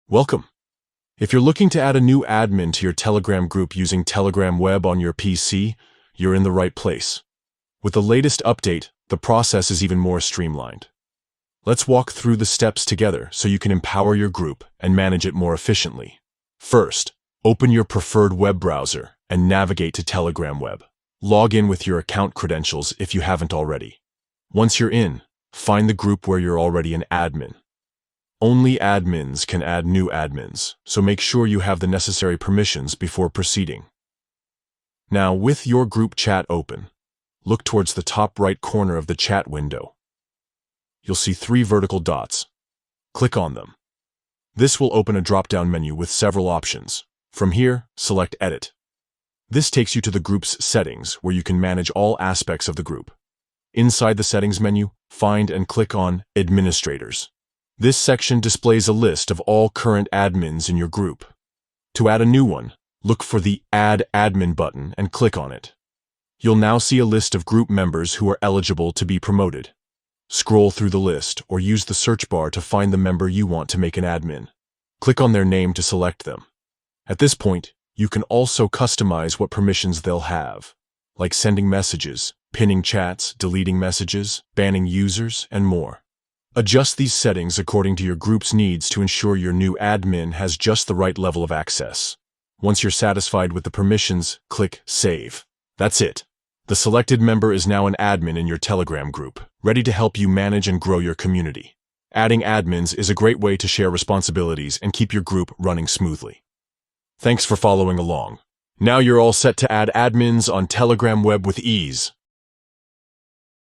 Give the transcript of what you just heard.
Welcome. If you're looking to add a new admin to your Telegram group using Telegram Web on your PC, you're in the right place. With the latest update, the process is even more streamlined. Let's walk through the steps together so you can empower your group and manage it more efficiently. First, open your preferred web browser and navigate to Telegram Web. Log in with your account credentials if you haven't already. Once you're in, find the group where you're already an admin. Only admins can add new admins, so make sure you have the necessary permissions before proceeding. Now, with your group chat open, look towards the top right corner of the chat window. You'll see 3 vertical dots. Click on them. This will open a drop-down menu with several options. From here, select Edit. This takes you to the group's settings, where you can manage all aspects of the group. Inside the settings menu, find and click on Administrators. This section displays a list of all current admins in your group. To add a new one, look for the Add Admin button and click on it. You'll now see a list of group members who are eligible to be promoted. Scroll through the list or use the search bar to find the member you want to make an admin. Click on their name to select them. At this point, you can also customize what permissions they'll have, like sending messages, pinning chats, deleting messages, banning users, and more. Adjust these settings according to your group's needs to ensure your new admin has just the right level of access. Once you're satisfied with the permissions, click Save. That's it. The selected member is now an admin in your Telegram group, ready to help you manage and grow your community. Adding admins is a great way to share responsibilities and keep your group running smoothly. Thanks for following along. Now you're all set to add admins on Telegram Web with ease.